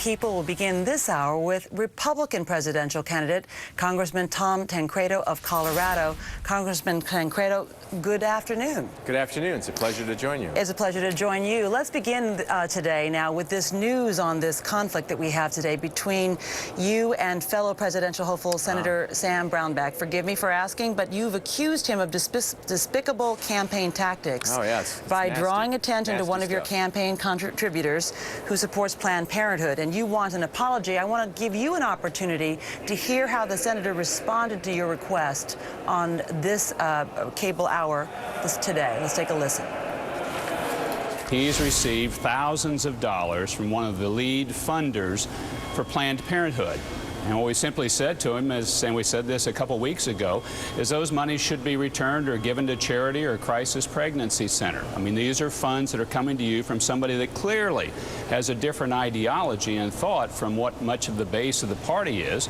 People will begin this hour with Republican presidential candidate, Congressman Tom Tancredo of Colorado. Congressman Tancredo, good afternoon. Good afternoon. It's a pleasure to join you. It's a pleasure to join you. Let's begin today now with this news on this conflict that we have today between you and fellow presidential hopeful Senator Sam Brownback. Forgive me for asking, but you've accused him of despicable campaign tactics by drawing attention to one of your campaign contributors who supports Planned Parenthood, and you want an apology. I want to give you an opportunity to hear how the senator responded to your request on this cable hour today. Let's take a listen. He's received thousands of dollars from one of the lead funders for Planned Parenthood. And what we simply said to him is, and we said this a couple weeks ago, is those monies should be returned or given to charity or crisis pregnancy center. I mean, these are funds that are coming to you from somebody that clearly has a different ideology and thought from what much of the base of the party is.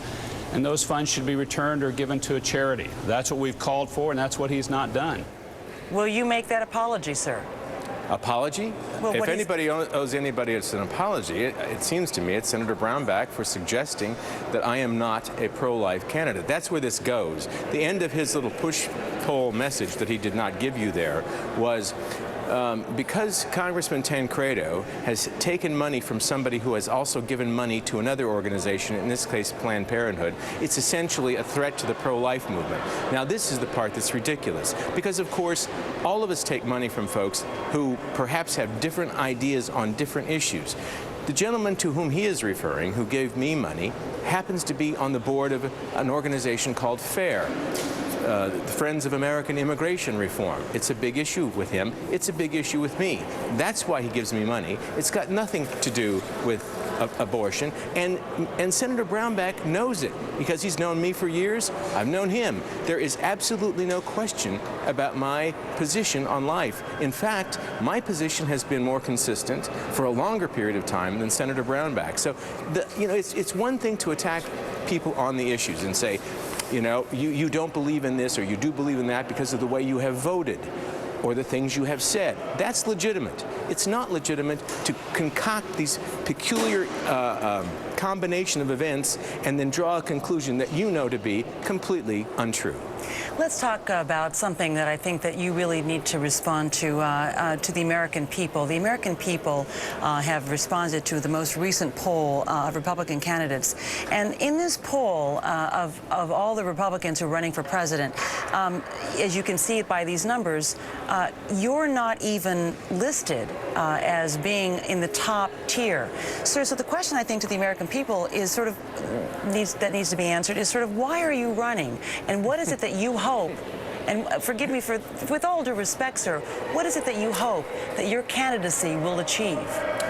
And those funds should be returned or given to a charity. That's what we've called for, and that's what he's not done. Will you make that apology, sir? Apology? Well, if anybody owes anybody an apology, it seems to me it's Senator Brownback for suggesting that I am not a pro-life candidate. That's where this goes. The end of his little push-pull message that he did not give you there was because Congressman Tancredo has taken money from somebody who has also given money to another organization, in this case Planned Parenthood, it's essentially a threat to the pro-life movement. Now, this is the part that's ridiculous, because of course all of us take money from folks who perhaps have different ideas on different issues. The gentleman to whom he is referring, who gave me money, happens to be on the board of an organization called FAIR. The Friends of American Immigration Reform. It's a big issue with him. It's a big issue with me. That's why he gives me money. It's got nothing to do with abortion. And Senator Brownback knows it because he's known me for years. I've known him. There is absolutely no question about my position on life. In fact, my position has been more consistent for a longer period of time than Senator Brownback. So, it's one thing to attack people on the issues and say, you don't believe in this or you do believe in that because of the way you have voted or the things you have said. That's legitimate. It's not legitimate to concoct these peculiar combination of events and then draw a conclusion that you know to be completely untrue. Let's talk about something that I think that you really need to respond to the American people. The American people have responded to the most recent poll of Republican candidates. And in this poll of all the Republicans who are running for president, as you can see by these numbers, you're not even listed as being in the top tier. So the question I think to the American people is needs to be answered is why are you running? And what is it that you hope, and forgive me with all due respect, sir, what is it that you hope that your candidacy will achieve?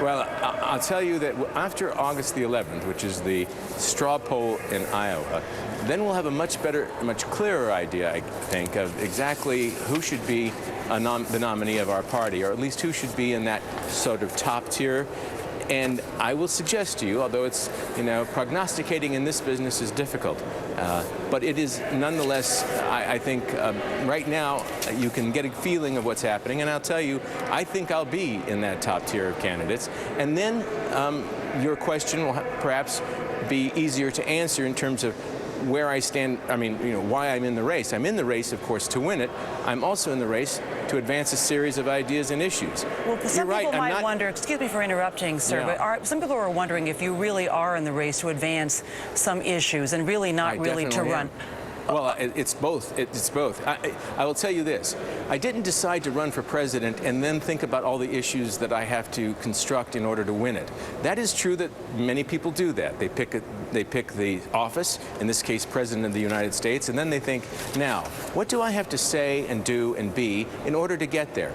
Well, I'll tell you that after August the 11th, which is the straw poll in Iowa, then we'll have a much clearer idea, I think, of exactly who should be the nominee of our party, or at least who should be in that sort of top tier. And I will suggest to you, although it's, prognosticating in this business is difficult, but it is nonetheless, I think, right now you can get a feeling of what's happening, and I'll tell you, I think I'll be in that top tier of candidates. And then your question will perhaps be easier to answer in terms of where I stand, why I'm in the race. I'm in the race, of course, to win it. I'm also in the race to advance a series of ideas and issues. Well, some people might wonder, excuse me for interrupting, sir, but some people are wondering if you really are in the race to advance some issues and really not really to run. Well, it's both. It's both. I will tell you this. I didn't decide to run for president and then think about all the issues that I have to construct in order to win it. That is true that many people do that. They pick the office, in this case, President of the United States, and then they think, now, what do I have to say and do and be in order to get there?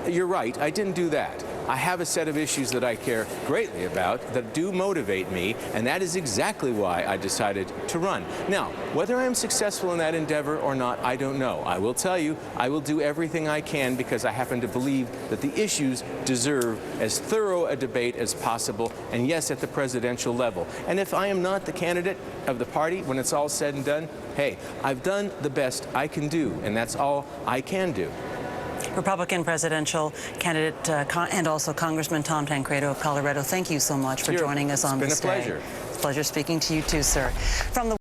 You're right. I didn't do that. I have a set of issues that I care greatly about that do motivate me, and that is exactly why I decided to run. Now, whether I'm successful in that endeavor or not, I don't know. I will tell you, I will do everything I can because I happen to believe that the issues deserve as thorough a debate as possible, and yes, at the presidential level. And if I am not the candidate of the party when it's all said and done, hey, I've done the best I can do, and that's all I can do. Republican presidential candidate and also Congressman Tom Tancredo of Colorado. Thank you so much for joining us on this day. It's been a pleasure. It's a pleasure speaking to you too, sir. From the